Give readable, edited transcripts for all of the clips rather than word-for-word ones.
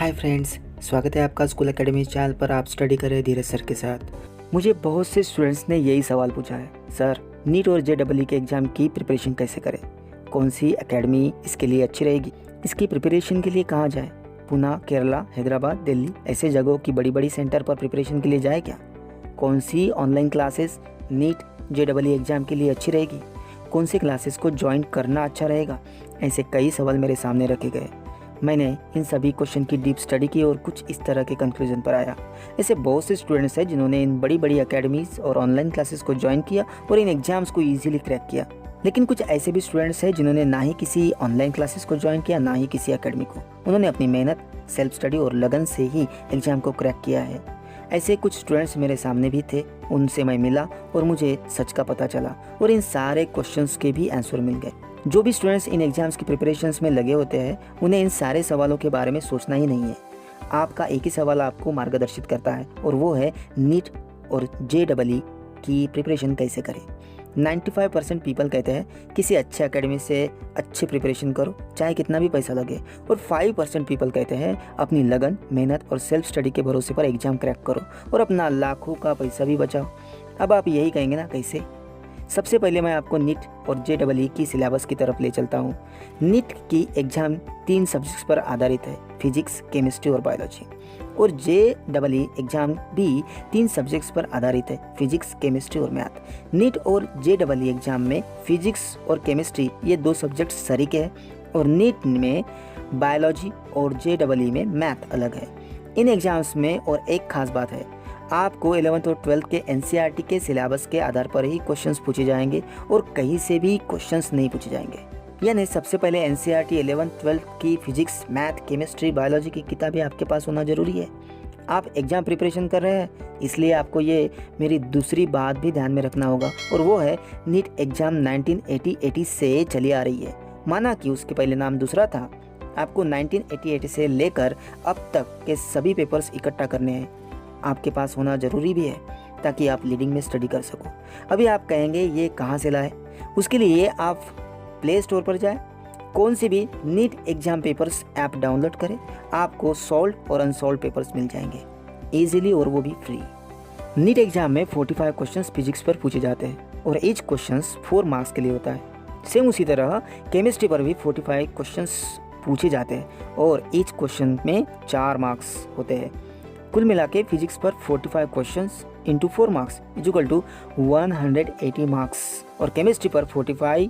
Hi friends, स्वागत है आपका स्कूल एकेडमी चैनल पर। आप स्टडी कर रहे हैं धीरज सर के साथ। मुझे बहुत से स्टूडेंट्स ने यही सवाल पूछा है, सर नीट और JEE के एग्ज़ाम की प्रिपरेशन कैसे करें, कौन सी एकेडमी इसके लिए अच्छी रहेगी, इसकी प्रिपरेशन के लिए कहाँ जाए, पुणे, केरला, हैदराबाद, दिल्ली ऐसे जगहों की बड़ी बड़ी सेंटर पर प्रिपरेशन के लिए जाए क्या, कौन सी online classes NEET JEE exam के लिए अच्छी रहेगी, कौन सी क्लासेस को ज्वाइन करना अच्छा रहेगा। ऐसे कई सवाल मेरे सामने रखे गए। मैंने इन सभी क्वेश्चन की डीप स्टडी की और कुछ इस तरह के कंक्लूजन पर आया। ऐसे बहुत से स्टूडेंट्स हैं जिन्होंने इन बड़ी बड़ी एकेडमीज और ऑनलाइन क्लासेस को ज्वाइन किया और इन एग्जाम्स को ईजिली क्रैक किया। लेकिन कुछ ऐसे भी स्टूडेंट्स हैं जिन्होंने ना ही किसी ऑनलाइन क्लासेस को ज्वाइन किया, ना ही किसी एकेडमी को। उन्होंने अपनी मेहनत, सेल्फ स्टडी और लगन से ही एग्जाम को क्रैक किया है। ऐसे कुछ स्टूडेंट्स मेरे सामने भी थे, उनसे मैं मिला और मुझे सच का पता चला और इन सारे क्वेश्चंस के भी आंसर मिल गए। जो भी स्टूडेंट्स इन एग्जाम्स की प्रिपरेशंस में लगे होते हैं, उन्हें इन सारे सवालों के बारे में सोचना ही नहीं है। आपका एक ही सवाल आपको मार्गदर्शित करता है और वो है नीट और JEE की प्रिपरेशन कैसे करें। 95% पीपल कहते हैं किसी अच्छे एकेडमी से अच्छी प्रिपरेशन करो, चाहे कितना भी पैसा लगे। और 5% पीपल कहते हैं अपनी लगन, मेहनत और सेल्फ स्टडी के भरोसे पर एग्जाम क्रैक करो और अपना लाखों का पैसा भी बचाओ। अब आप यही कहेंगे ना, कैसे? सबसे पहले मैं आपको नीट और JEE की सिलेबस की तरफ ले चलता हूँ। नीट की एग्ज़ाम 3 सब्जेक्ट्स पर आधारित है, फिजिक्स, केमिस्ट्री और बायोलॉजी। और JEE एग्ज़ाम भी 3 सब्जेक्ट्स पर आधारित है, फिजिक्स, केमिस्ट्री और मैथ। नीट और JEE एग्ज़ाम में फिजिक्स और केमिस्ट्री ये 2 सब्जेक्ट सरीके हैं और नीट में बायोलॉजी और JEE में मैथ अलग है। इन एग्ज़ाम्स में और एक खास बात है, आपको 11th और 12th के NCERT के सिलेबस के आधार पर ही क्वेश्चंस पूछे जाएंगे और कहीं से भी क्वेश्चंस नहीं पूछे जाएंगे। यानी सबसे पहले NCERT 11th 12th की फिजिक्स, मैथ, केमिस्ट्री, बायोलॉजी की किताबें आपके पास होना जरूरी है। आप एग्जाम प्रिपरेशन कर रहे हैं, इसलिए आपको ये मेरी दूसरी बात भी ध्यान में रखना होगा और वो है नीट एग्जाम 1980 से चली आ रही है। माना कि उसके पहले नाम दूसरा था, आपको 1988 से लेकर अब तक के सभी पेपर्स इकट्ठा करने हैं, आपके पास होना ज़रूरी भी है ताकि आप लीडिंग में स्टडी कर सको। अभी आप कहेंगे ये कहाँ से लाए? उसके लिए आप प्ले स्टोर पर जाएं, कौन सी भी NEET exam papers app download करें, आपको सॉल्व और अनसॉल्व पेपर्स मिल जाएंगे ईजिली और वो भी फ्री। नीट एग्जाम में 45 क्वेश्चंस फिजिक्स पर पूछे जाते हैं और ईच क्वेश्चंस 4 मार्क्स के लिए होता है। सेम उसी तरह केमिस्ट्री पर भी 45 क्वेश्चंस पूछे जाते हैं और ईच क्वेश्चन में 4 मार्क्स होते हैं। कुल मिला के फिजिक्स पर 45 questions into 4 marks equal to 180 marks और केमिस्ट्री पर 45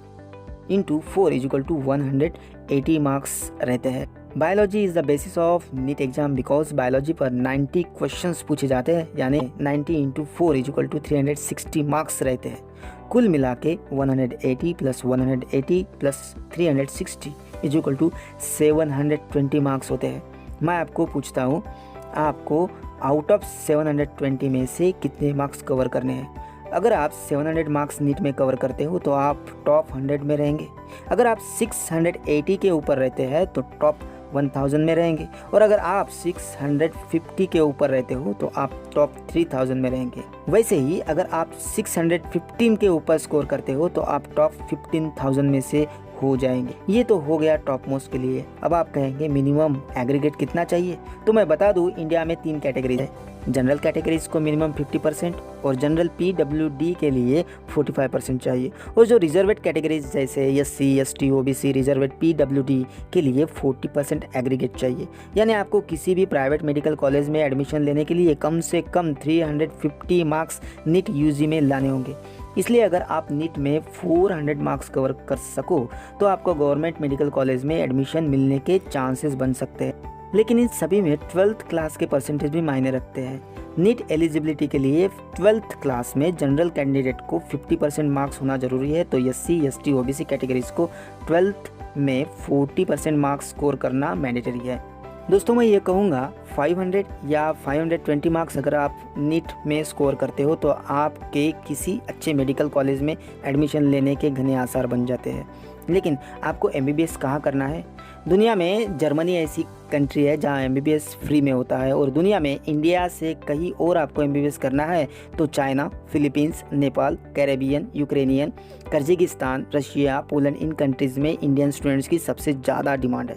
इंटू 4 इक्वल टू 180 मार्क्स रहते हैं। Biology is the basis of NEET exam because biology पर 90 क्वेश्चंस पूछे जाते हैं, यानी 90 इंटू 4 इक्वल टू 360 मार्क्स रहते हैं। कुल मिला के 180 plus 180 plus 360 equal to 720 marks होते हैं। मैं आपको पूछता हूँ, आपको आउट ऑफ 720 में से कितने मार्क्स कवर करने हैं? अगर आप 700 मार्क्स नीट में कवर करते हो तो आप टॉप 100 में रहेंगे। अगर आप 680 के ऊपर रहते हैं तो टॉप 1000 में रहेंगे और अगर आप 650 के ऊपर रहते हो तो आप टॉप 3000 में रहेंगे। वैसे ही अगर आप 615 के ऊपर स्कोर करते हो तो आप टॉप 15000 में से हो जाएंगे। ये तो हो गया टॉप मोस्ट के लिए। अब आप कहेंगे मिनिमम एग्रीगेट कितना चाहिए, तो मैं बता दूं इंडिया में 3 कैटेगरीज है। जनरल कैटेगरीज को मिनिमम 50% और जनरल PWD के लिए 45% चाहिए और जो रिजर्वेड कैटेगरीज जैसे SC, ST, OBC, रिजर्वेड PWD के लिए 40% एग्रीगेट चाहिए। यानी आपको किसी भी प्राइवेट मेडिकल कॉलेज में एडमिशन लेने के लिए कम से कम 350 मार्क्स नीट UG में लाने होंगे। इसलिए अगर आप नीट में 400 मार्क्स कवर कर सको तो आपको गवर्नमेंट मेडिकल कॉलेज में एडमिशन मिलने के चांसेस बन सकते हैं। लेकिन इन सभी में 12th क्लास के परसेंटेज भी मायने रखते हैं। नीट एलिजिबिलिटी के लिए 12th क्लास में जनरल कैंडिडेट को 50% मार्क्स होना जरूरी है, तो SC, ST, OBC कैटेगरीज को 12th में 40% मार्क्स स्कोर करना मैंडेटरी है। दोस्तों मैं ये कहूँगा 500 या 520 मार्क्स अगर आप नीट में स्कोर करते हो तो आपके किसी अच्छे मेडिकल कॉलेज में एडमिशन लेने के घने आसार बन जाते हैं। लेकिन आपको MBBS कहाँ करना है? दुनिया में जर्मनी ऐसी कंट्री है जहाँ MBBS फ्री में होता है और दुनिया में इंडिया से कहीं और आपको MBBS करना है तो China, Philippines, Nepal, Caribbean, Ukrainian, Kazakhstan, Russia, Poland इन कंट्रीज़ में इंडियन स्टूडेंट्स की सबसे ज़्यादा डिमांड है।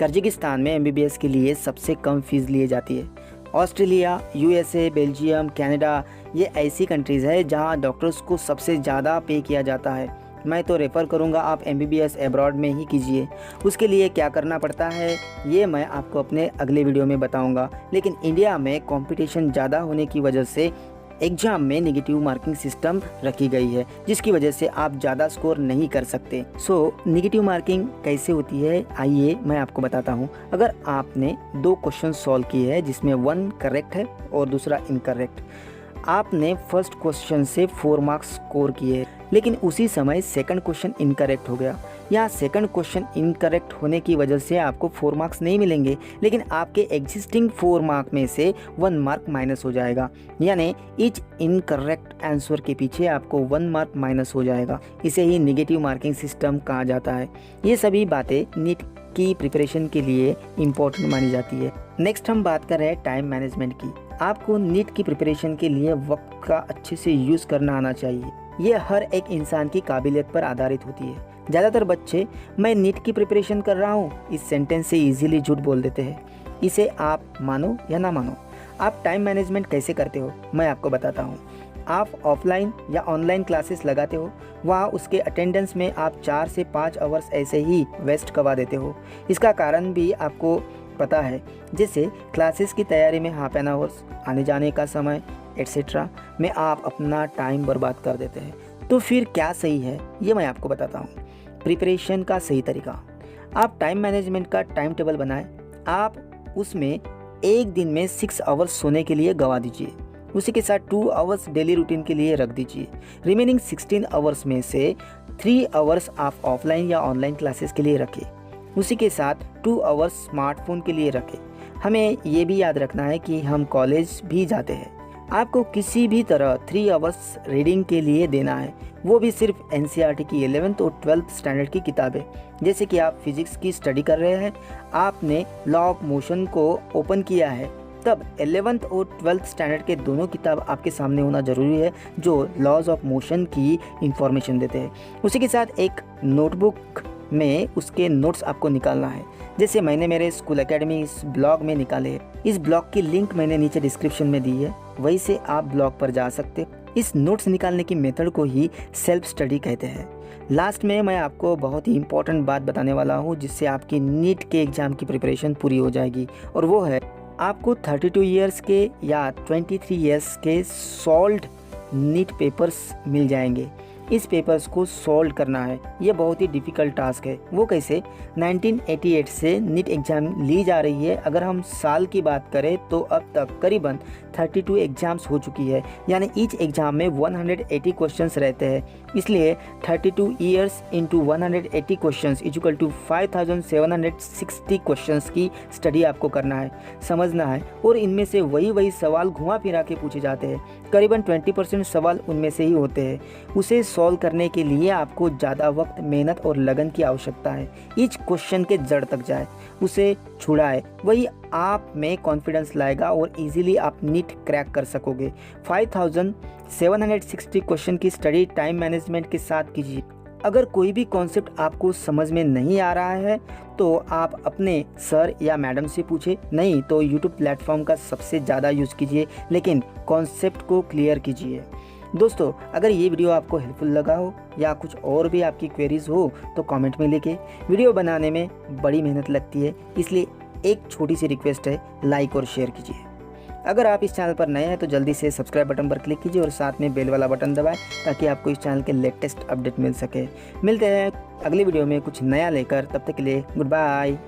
कजाकिस्तान में MBBS के लिए सबसे कम फीस ली जाती है। ऑस्ट्रेलिया, USA, बेल्जियम, कनाडा ये ऐसी कंट्रीज़ है जहां डॉक्टर्स को सबसे ज़्यादा पे किया जाता है। मैं तो रेफ़र करूंगा आप MBBS अब्रॉड में ही कीजिए। उसके लिए क्या करना पड़ता है ये मैं आपको अपने अगले वीडियो में बताऊंगा। लेकिन इंडिया में कंपटीशन ज़्यादा होने की वजह से एग्ज़ाम में नेगेटिव मार्किंग सिस्टम रखी गई है, जिसकी वजह से आप ज़्यादा स्कोर नहीं कर सकते। नेगेटिव मार्किंग कैसे होती है आइए मैं आपको बताता हूँ। अगर आपने 2 क्वेश्चन सॉल्व किए हैं जिसमें 1 करेक्ट है और दूसरा इनकरेक्ट, आपने फर्स्ट क्वेश्चन से 4 मार्क्स स्कोर किए, लेकिन उसी समय सेकंड क्वेश्चन इनकरेक्ट हो गया। या सेकंड क्वेश्चन इनकरेक्ट होने की वजह से आपको 4 मार्क्स नहीं मिलेंगे, लेकिन आपके एग्जिस्टिंग 4 मार्क में से 1 मार्क माइनस हो जाएगा। यानी ईच इनकरेक्ट आंसर के पीछे आपको 1 मार्क माइनस हो जाएगा। इसे ही नेगेटिव मार्किंग सिस्टम कहा जाता है। ये सभी बातें नीट की प्रिपरेशन के लिए इम्पोर्टेंट मानी जाती है। नेक्स्ट हम बात कर रहे हैं टाइम मैनेजमेंट की। आपको नीट की प्रिपरेशन के लिए वक्त का अच्छे से यूज़ करना आना चाहिए। ये हर एक इंसान की काबिलियत पर आधारित होती है। ज़्यादातर बच्चे मैं नीट की प्रिपरेशन कर रहा हूँ इस सेंटेंस से इजीली झूठ बोल देते हैं। इसे आप मानो या ना मानो। आप टाइम मैनेजमेंट कैसे करते हो मैं आपको बताता हूँ। आप ऑफलाइन या ऑनलाइन क्लासेस लगाते हो, वहाँ उसके अटेंडेंस में आप 4 से 5 आवर्स ऐसे ही वेस्ट करवा देते हो। इसका कारण भी आपको पता है, जैसे क्लासेस की तैयारी में हाफ एन आवर्स, आने जाने का समय एट्सेट्रा में आप अपना टाइम बर्बाद कर देते हैं। तो फिर क्या सही है ये मैं आपको बताता हूँ। प्रिपरेशन का सही तरीका, आप टाइम मैनेजमेंट का टाइम टेबल बनाएं। आप उसमें एक दिन में 6 आवर्स सोने के लिए गंवा दीजिए, उसी के साथ 2 आवर्स डेली रूटीन के लिए रख दीजिए। रिमेनिंग 16 आवर्स में से 3 आवर्स आप ऑफलाइन या ऑनलाइन क्लासेस के लिए रखें, उसी के साथ 2 आवर्स स्मार्टफोन के लिए रखें। हमें ये भी याद रखना है कि हम कॉलेज भी जाते हैं। आपको किसी भी तरह 3 आवर्स रीडिंग के लिए देना है, वो भी सिर्फ NCERT की 11th और 12th स्टैंडर्ड की किताबें। जैसे कि आप फिजिक्स की स्टडी कर रहे हैं, आपने लॉ ऑफ मोशन को ओपन किया है, तब 11th और 12th स्टैंडर्ड के दोनों किताब आपके सामने होना ज़रूरी है जो लॉज ऑफ मोशन की इंफॉर्मेशन देते हैं। उसी के साथ एक नोटबुक में उसके नोट्स आपको निकालना है, जैसे मैंने मेरे स्कूल एकेडमी इस ब्लॉग में निकाले। इस ब्लॉग की लिंक मैंने नीचे डिस्क्रिप्शन में दी है, वहीं से आप ब्लॉग पर जा सकते। इस नोट्स निकालने की मेथड को ही सेल्फ स्टडी कहते हैं। लास्ट में मैं आपको बहुत ही इंपॉर्टेंट बात बताने वाला हूँ जिससे आपकी नीट के एग्ज़ाम की प्रिपरेशन पूरी हो जाएगी, और वो है आपको 32 ईयर्स के या 23 ईयर्स के सॉल्व्ड नीट पेपर्स मिल जाएंगे। इस पेपर्स को सॉल्व करना है, ये बहुत ही डिफ़िकल्ट टास्क है। वो कैसे? 1988 से नीट एग्ज़ाम ली जा रही है। अगर हम साल की बात करें तो अब तक करीबन 32 एग्ज़ाम्स हो चुकी है, यानी ईच एग्ज़ाम में 180 क्वेश्चंस रहते हैं। इसलिए 32 years into 180 questions is equal to 5760 questions की स्टडी आपको करना है, समझना है। और इनमें से वही सवाल घुमा फिरा के पूछे जाते हैं। करीबन 20% सवाल उनमें से ही होते हैं। उसे सॉल्व करने के लिए आपको ज़्यादा वक्त, मेहनत और लगन की आवश्यकता है। ईच क्वेश्चन के जड़ तक जाए, उसे छुड़ाए, वही आप में कॉन्फिडेंस लाएगा और इजीली आप नीट क्रैक कर सकोगे। 5760 क्वेश्चन की स्टडी टाइम मैनेजमेंट के साथ कीजिए। अगर कोई भी कॉन्सेप्ट आपको समझ में नहीं आ रहा है तो आप अपने सर या मैडम से पूछे, नहीं तो यूट्यूब प्लेटफॉर्म का सबसे ज़्यादा यूज़ कीजिए, लेकिन कॉन्सेप्ट को क्लियर कीजिए। दोस्तों, अगर ये वीडियो आपको हेल्पफुल लगा हो या कुछ और भी आपकी क्वेरीज हो तो कमेंट में लिखिए। वीडियो बनाने में बड़ी मेहनत लगती है, इसलिए एक छोटी सी रिक्वेस्ट है, लाइक और शेयर कीजिए। अगर आप इस चैनल पर नए हैं तो जल्दी से सब्सक्राइब बटन पर क्लिक कीजिए और साथ में बेल वाला बटन दबाएं ताकि आपको इस चैनल के लेटेस्ट अपडेट मिल सके। मिलते हैं अगली वीडियो में कुछ नया लेकर, तब तक के लिए गुड बाय।